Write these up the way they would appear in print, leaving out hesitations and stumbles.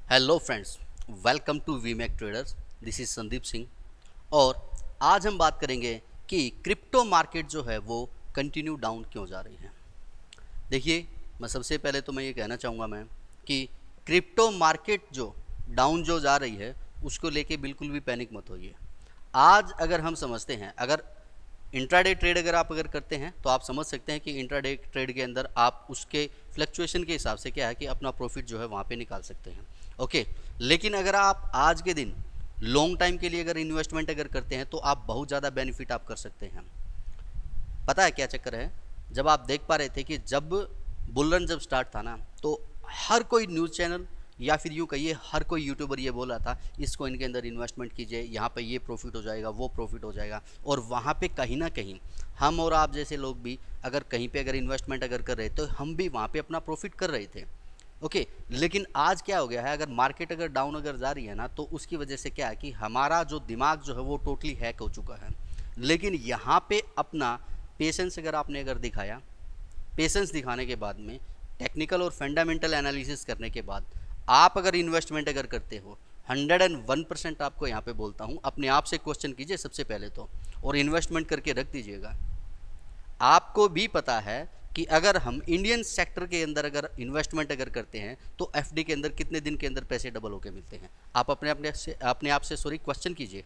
Hello friends, welcome to we make traders. This is Sandeep Singh और आज हम बात करेंगे कि क्रिप्टो मार्केट जो है वो कंटिन्यू डाउन क्यों जा रही है। देखिए, सबसे पहले तो मैं ये कहना चाहूँगा कि क्रिप्टो मार्केट जो डाउन जो जा रही है उसको लेके बिल्कुल भी पैनिक मत होइए। आज अगर हम समझते हैं, अगर इंट्राडे ट्रेड अगर करते हैं तो आप समझ सकते हैं कि इंट्राडे ट्रेड के अंदर आप उसके फ्लक्चुएशन के हिसाब से क्या है कि अपना प्रॉफिट जो है वहाँ पे निकाल सकते हैं। ओके, लेकिन अगर आप आज के दिन लॉन्ग टाइम के लिए अगर इन्वेस्टमेंट अगर करते हैं तो आप बहुत ज़्यादा बेनिफिट आप कर सकते हैं। पता है क्या चक्कर है, जब आप देख पा रहे थे कि जब बुल रन जब स्टार्ट था ना, तो हर कोई न्यूज़ चैनल या फिर यूँ कहिए हर कोई यूट्यूबर ये बोल रहा था इस कॉइन के अंदर इन्वेस्टमेंट कीजिए, यहाँ पे ये प्रॉफिट हो जाएगा, वो प्रॉफिट हो जाएगा। और वहाँ पे कहीं ना कहीं हम और आप जैसे लोग भी अगर कहीं पे अगर इन्वेस्टमेंट अगर कर रहे तो हम भी वहाँ पे अपना प्रॉफिट कर रहे थे। ओके, लेकिन आज क्या हो गया है, अगर मार्केट अगर डाउन अगर जा रही है ना, तो उसकी वजह से क्या है कि हमारा जो दिमाग जो है वो टोटली हैक हो चुका है। लेकिन यहाँ पे अपना पेशेंस अगर आपने अगर दिखाया, पेशेंस दिखाने के बाद में टेक्निकल और फंडामेंटल एनालिसिस करने के बाद आप अगर इन्वेस्टमेंट अगर करते हो, 101% आपको यहाँ पे बोलता हूँ, अपने आप से क्वेश्चन कीजिए सबसे पहले तो, और इन्वेस्टमेंट करके रख दीजिएगा। आपको भी पता है कि अगर हम इंडियन सेक्टर के अंदर अगर इन्वेस्टमेंट अगर करते हैं तो एफडी के अंदर कितने दिन के अंदर पैसे डबल होकर मिलते हैं। आप अपने आप से सॉरी क्वेश्चन कीजिए।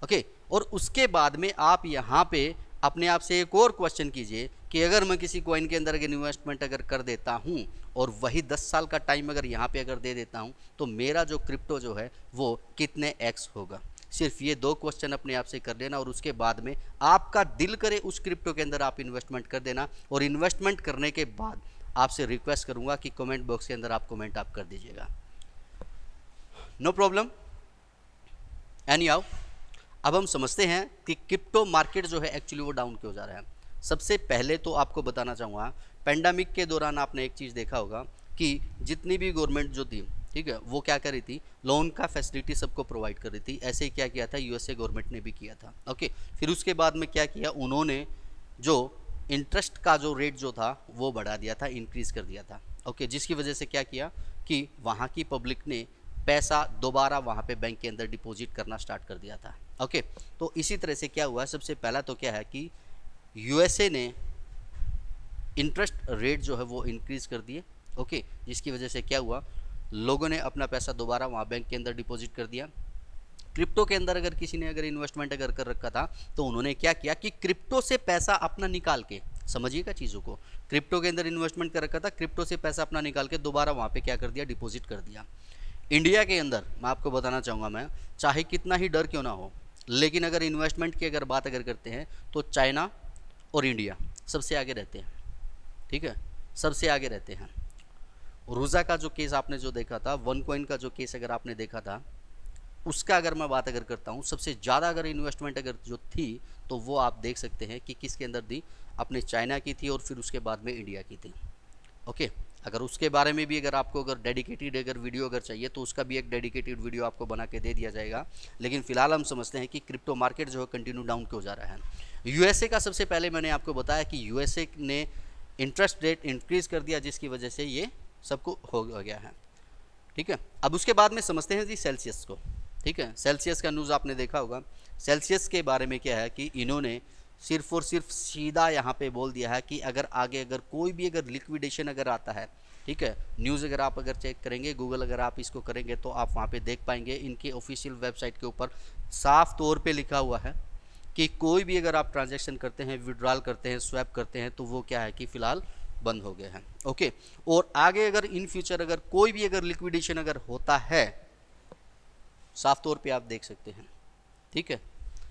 ओके, और उसके बाद में आप यहाँ पे अपने आप से एक और क्वेश्चन कीजिए कि अगर मैं किसी कॉइन के अंदर अगर इन्वेस्टमेंट अगर कर देता हूँ और वही 10 साल का टाइम अगर यहाँ पे अगर दे देता हूँ तो मेरा जो क्रिप्टो जो है वो कितने एक्स होगा। सिर्फ ये दो क्वेश्चन अपने आप से कर लेना और उसके बाद में आपका दिल करे उस क्रिप्टो के अंदर आप इन्वेस्टमेंट कर देना। और इन्वेस्टमेंट करने के बाद आपसे रिक्वेस्ट करूँगा कि कमेंट बॉक्स के अंदर आप कमेंट आप कर दीजिएगा। नो प्रॉब्लम, एनी आओ। अब हम समझते हैं कि क्रिप्टो मार्केट जो है एक्चुअली वो डाउन क्यों जा रहा है। सबसे पहले तो आपको बताना चाहूँगा, पेंडेमिक के दौरान आपने एक चीज़ देखा होगा कि जितनी भी गवर्नमेंट जो थी, ठीक है, वो क्या कर रही थी, लोन का फैसिलिटी सबको प्रोवाइड कर रही थी। ऐसे ही क्या किया था, यूएसए गवर्नमेंट ने भी किया था। ओके, फिर उसके बाद में क्या किया उन्होंने, जो इंटरेस्ट का जो रेट जो था वो बढ़ा दिया था, इंक्रीज़ कर दिया था। ओके, जिसकी वजह से क्या किया कि वहाँ की पब्लिक ने पैसा दोबारा वहाँ पे बैंक के अंदर डिपॉजिट करना स्टार्ट कर दिया था। ओके, तो इसी तरह से क्या हुआ, सबसे पहला तो क्या है कि यूएसए ने इंटरेस्ट रेट जो है वो इंक्रीज़ कर दिए। ओके, जिसकी वजह से क्या हुआ, लोगों ने अपना पैसा दोबारा वहाँ बैंक के अंदर डिपॉजिट कर दिया। क्रिप्टो के अंदर अगर किसी ने अगर इन्वेस्टमेंट अगर कर रखा था तो उन्होंने क्या किया कि क्रिप्टो से पैसा अपना निकाल के, समझिएगा चीज़ों को, क्रिप्टो के अंदर इन्वेस्टमेंट कर रखा था, क्रिप्टो से पैसा अपना निकाल के दोबारा वहाँ पे क्या कर दिया, डिपॉजिट कर दिया। इंडिया के अंदर मैं आपको बताना चाहूँगा, मैं चाहे कितना ही डर क्यों ना हो, लेकिन अगर इन्वेस्टमेंट की अगर बात अगर करते हैं तो चाइना और इंडिया सबसे आगे रहते हैं। ठीक है, सबसे आगे रहते हैं। रूजा का जो केस आपने जो देखा था, वन कॉइन का जो केस अगर आपने देखा था, उसका अगर मैं बात अगर करता हूँ, सबसे ज़्यादा अगर इन्वेस्टमेंट अगर जो थी तो वो आप देख सकते हैं कि किसके अंदर थी, अपने चाइना की थी और फिर उसके बाद में इंडिया की थी। ओके, अगर उसके बारे में भी अगर आपको अगर डेडिकेटेड अगर वीडियो अगर चाहिए तो उसका भी एक डेडिकेटेड वीडियो आपको बना के दे दिया जाएगा। लेकिन फिलहाल हम समझते हैं कि क्रिप्टो मार्केट जो है कंटिन्यू डाउन क्यों जा रहा है। यूएसए का सबसे पहले मैंने आपको बताया कि यूएसए ने इंटरेस्ट रेट इंक्रीज़ कर दिया, जिसकी वजह से ये सबको हो गया है। ठीक है, अब उसके बाद में समझते हैं जी सेल्सियस को। ठीक है, सेल्सियस का न्यूज़ आपने देखा होगा। सेल्सियस के बारे में क्या है कि इन्होंने सिर्फ और सिर्फ सीधा यहाँ पे बोल दिया है कि अगर आगे अगर कोई भी अगर लिक्विडेशन अगर आता है, ठीक है, न्यूज़ अगर आप अगर चेक करेंगे, गूगल अगर आप इसको करेंगे तो आप वहाँ पे देख पाएंगे, इनके ऑफिशियल वेबसाइट के ऊपर साफ तौर पे लिखा हुआ है कि कोई भी अगर आप ट्रांजैक्शन करते हैं, विड्रॉल करते हैं, स्वैप करते हैं, तो वो क्या है कि फ़िलहाल बंद हो गए हैं। ओके, और आगे अगर इन फ्यूचर अगर कोई भी अगर लिक्विडेशन अगर होता है, साफ तौर पे आप देख सकते हैं, ठीक है,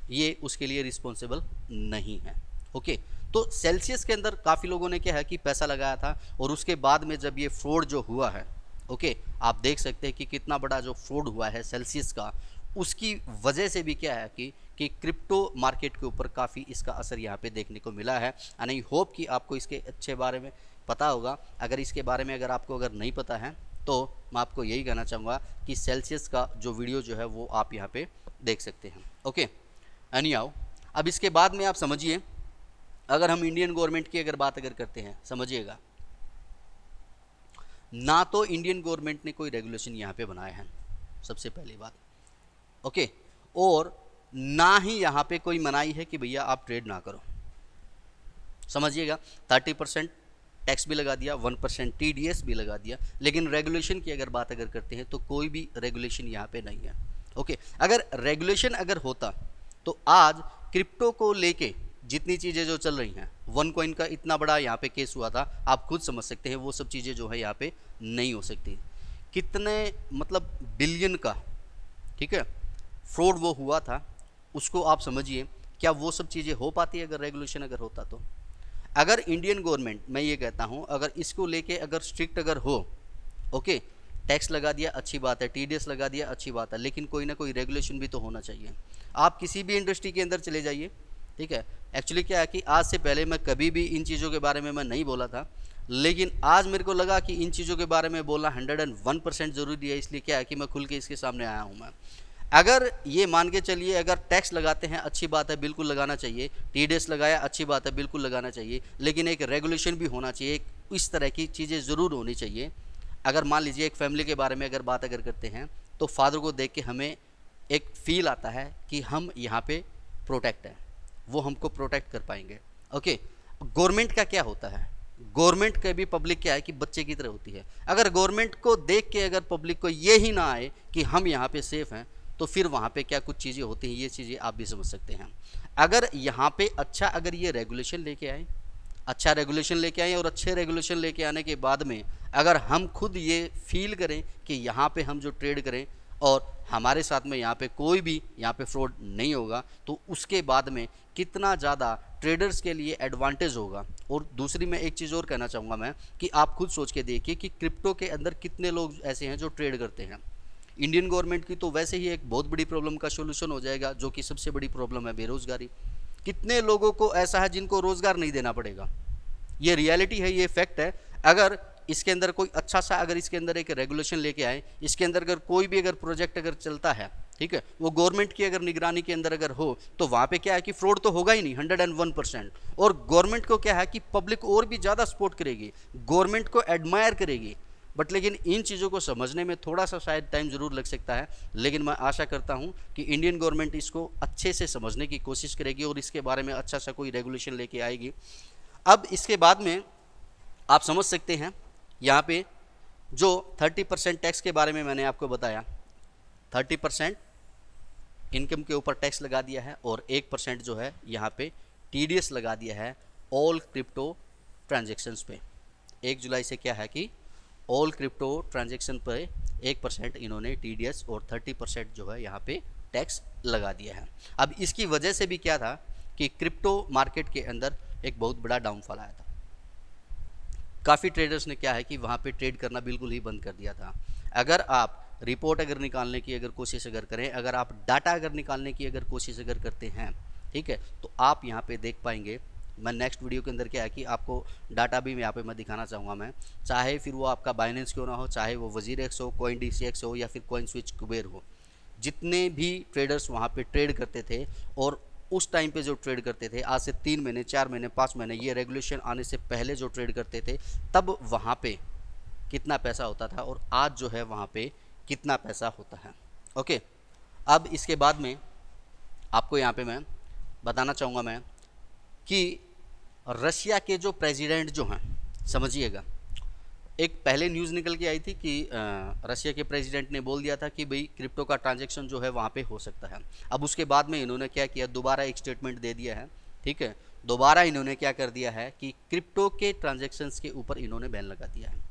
ये उसके लिए रिस्पॉन्सिबल नहीं है। ओके, तो सेल्सियस के अंदर काफ़ी लोगों ने क्या है कि पैसा लगाया था और उसके बाद में जब ये फ्रॉड जो हुआ है, ओके, आप देख सकते हैं कि कितना बड़ा जो फ्रॉड हुआ है सेल्सियस का, उसकी वजह से भी क्या है कि क्रिप्टो मार्केट के ऊपर काफ़ी इसका असर यहाँ पे देखने को मिला है। एंड आई होप कि आपको इसके अच्छे बारे में पता होगा। अगर इसके बारे में अगर आपको अगर नहीं पता है तो मैं आपको यही कहना चाहूँगा कि सेल्सियस का जो वीडियो जो है वो आप यहाँ पे देख सकते हैं। ओके, एनी आओ, अब इसके बाद में आप समझिए, अगर हम इंडियन गवर्नमेंट की अगर बात अगर करते हैं, समझिएगा, ना तो इंडियन गवर्नमेंट ने कोई रेगुलेशन यहाँ पे बनाया है, सबसे पहली बात, ओके, और ना ही यहाँ पे कोई मनाही है कि भैया आप ट्रेड ना करो, समझिएगा। 30% टैक्स भी लगा दिया, 1% TDS भी लगा दिया, लेकिन रेगुलेशन की अगर बात करते हैं तो कोई भी रेगुलेशन यहाँ पे नहीं है, ओके। अगर रेगुलेशन अगर होता तो आज क्रिप्टो को लेके जितनी चीज़ें जो चल रही हैं, वन कॉइन का इतना बड़ा यहाँ पे केस हुआ था, आप खुद समझ सकते हैं, वो सब चीज़ें जो है यहाँ पे नहीं हो सकती। कितने मतलब बिलियन का, ठीक है, फ्रॉड वो हुआ था, उसको आप समझिए। क्या वो सब चीज़ें हो पाती अगर रेगुलेशन अगर होता तो? अगर इंडियन गवर्नमेंट, मैं ये कहता हूँ, अगर इसको लेके अगर स्ट्रिक्ट अगर हो, ओके, टैक्स लगा दिया अच्छी बात है, TDS लगा दिया अच्छी बात है, लेकिन कोई ना कोई रेगुलेशन भी तो होना चाहिए। आप किसी भी इंडस्ट्री के अंदर चले जाइए, ठीक है। एक्चुअली क्या है कि आज से पहले मैं कभी भी इन चीज़ों के बारे में मैं नहीं बोला था, लेकिन आज मेरे को लगा कि इन चीज़ों के बारे में बोलना 101% ज़रूरी है, इसलिए क्या है कि मैं खुल के इसके सामने आया हूँ मैं। अगर ये मान के चलिए, अगर टैक्स लगाते हैं अच्छी बात है, बिल्कुल लगाना चाहिए, TDS लगाया अच्छी बात है, बिल्कुल लगाना चाहिए, लेकिन एक रेगुलेशन भी होना चाहिए, एक इस तरह की चीज़ें ज़रूर होनी चाहिए। अगर मान लीजिए एक फैमिली के बारे में अगर बात अगर करते हैं, तो फादर को देख के हमें एक फील आता है कि हम यहाँ पे प्रोटेक्ट हैं, वो हमको प्रोटेक्ट कर पाएंगे, ओके। गवर्नमेंट का क्या होता है, गवर्नमेंट का भी पब्लिक क्या है कि बच्चे की तरह होती है। अगर गवर्नमेंट को देख के अगर पब्लिक को ये ही ना आए कि हम यहाँ पे सेफ़ हैं, तो फिर वहाँ पे क्या कुछ चीज़ें होती हैं, ये चीज़ें आप भी समझ सकते हैं। अगर यहाँ पे अच्छा अगर ये रेगुलेशन लेके आए, अच्छा रेगुलेशन लेके आए, और अच्छे रेगुलेशन लेके आने के बाद में अगर हम खुद ये फील करें कि यहाँ पे हम जो ट्रेड करें और हमारे साथ में यहाँ पे कोई भी यहाँ पे फ्रॉड नहीं होगा, तो उसके बाद में कितना ज़्यादा ट्रेडर्स के लिए एडवांटेज होगा। और दूसरी मैं एक चीज़ और कहना चाहूँगा मैं, कि आप खुद सोच के देखिए कि क्रिप्टो के अंदर कितने लोग ऐसे हैं जो ट्रेड करते हैं। इंडियन गवर्नमेंट की तो वैसे ही एक बहुत बड़ी प्रॉब्लम का सोल्यूशन हो जाएगा, जो कि सबसे बड़ी प्रॉब्लम है बेरोज़गारी। कितने लोगों को ऐसा है जिनको रोज़गार नहीं देना पड़ेगा, ये रियलिटी है, ये फैक्ट है। अगर इसके अंदर कोई अच्छा सा अगर इसके अंदर एक रेगुलेशन लेके आए, इसके अंदर अगर कोई भी अगर प्रोजेक्ट अगर चलता है, ठीक है, वो गवर्नमेंट की अगर निगरानी के अंदर अगर हो, तो वहाँ पे क्या है कि फ्रॉड तो होगा ही नहीं 101%। और गवर्नमेंट को क्या है कि पब्लिक और भी ज़्यादा सपोर्ट करेगी, गवर्नमेंट को एडमायर करेगी। बट लेकिन इन चीज़ों को समझने में थोड़ा सा शायद टाइम ज़रूर लग सकता है, लेकिन मैं आशा करता हूँ कि इंडियन गवर्नमेंट इसको अच्छे से समझने की कोशिश करेगी और इसके बारे में अच्छा सा कोई रेगुलेशन लेके आएगी। अब इसके बाद में आप समझ सकते हैं, यहाँ पे जो 30% टैक्स के बारे में मैंने आपको बताया, 30% इनकम के ऊपर टैक्स लगा दिया है, और 1% जो है यहाँ पे TDS लगा दिया है ऑल क्रिप्टो ट्रांजेक्शन्स पे। 1 जुलाई से क्या है कि ऑल क्रिप्टो ट्रांजेक्शन पे 1% इन्होंने TDS और 30% जो है यहाँ पे टैक्स लगा दिया है। अब इसकी वजह से भी क्या था कि क्रिप्टो मार्केट के अंदर एक बहुत बड़ा डाउनफॉल आया था। काफ़ी ट्रेडर्स ने क्या है कि वहाँ पे ट्रेड करना बिल्कुल ही बंद कर दिया था। अगर आप रिपोर्ट अगर निकालने की अगर कोशिश अगर करें, अगर आप डाटा अगर निकालने की अगर कोशिश अगर करते हैं, ठीक है, तो आप यहाँ पे देख पाएंगे। मैं नेक्स्ट वीडियो के अंदर क्या है कि आपको डाटा भी यहाँ पे मैं दिखाना चाहूँगा मैं, चाहे फिर वो आपका बाइनेंस क्यों ना हो, चाहे वो WazirX हो, CoinDCX हो, या फिर CoinSwitch कुबेर हो, जितने भी ट्रेडर्स वहाँ पे ट्रेड करते थे, और उस टाइम पे जो ट्रेड करते थे, आज से 3 महीने 4 महीने 5 महीने ये रेगुलेशन आने से पहले जो ट्रेड करते थे, तब वहाँ पे कितना पैसा होता था और आज जो है वहाँ पे कितना पैसा होता है, ओके। अब इसके बाद में आपको यहाँ पे मैं बताना चाहूँगा मैं कि रशिया के जो प्रेसिडेंट जो हैं, समझिएगा, एक पहले न्यूज़ निकल के आई थी कि रशिया के प्रेसिडेंट ने बोल दिया था कि भाई क्रिप्टो का ट्रांजैक्शन जो है वहाँ पे हो सकता है। अब उसके बाद में इन्होंने क्या किया, दोबारा एक स्टेटमेंट दे दिया है, ठीक है, दोबारा इन्होंने क्या कर दिया है कि क्रिप्टो के ट्रांजैक्शंस के ऊपर इन्होंने बैन लगा दिया है।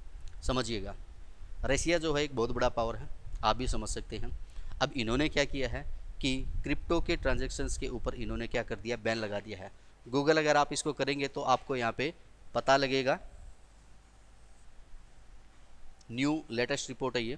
समझिएगा, रशिया जो है एक बहुत बड़ा पावर है, आप भी समझ सकते हैं। अब इन्होंने क्या किया है कि क्रिप्टो के ट्रांजैक्शंस के ऊपर इन्होंने क्या कर दिया, बैन लगा दिया है। गूगल अगर आप इसको करेंगे तो आपको यहाँ पे पता लगेगा, न्यू लेटेस्ट रिपोर्ट है ये,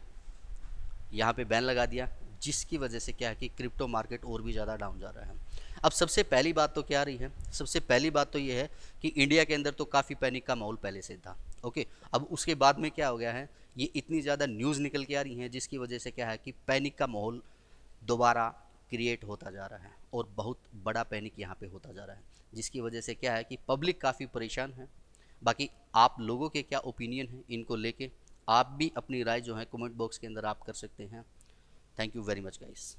यहाँ पे बैन लगा दिया, जिसकी वजह से क्या है कि क्रिप्टो मार्केट और भी ज़्यादा डाउन जा रहा है। अब सबसे पहली बात तो क्या आ रही है, सबसे पहली बात तो ये है कि इंडिया के अंदर तो काफ़ी पैनिक का माहौल पहले से था, ओके। अब उसके बाद में क्या हो गया है, ये इतनी ज़्यादा न्यूज़ निकल के आ रही हैं, जिसकी वजह से क्या है कि पैनिक का माहौल दोबारा क्रिएट होता जा रहा है, और बहुत बड़ा पैनिक यहाँ पे होता जा रहा है, जिसकी वजह से क्या है कि पब्लिक काफ़ी परेशान है। बाकी आप लोगों के क्या ओपिनियन है इनको लेके, आप भी अपनी राय जो है कमेंट बॉक्स के अंदर आप कर सकते हैं। Thank you very much guys.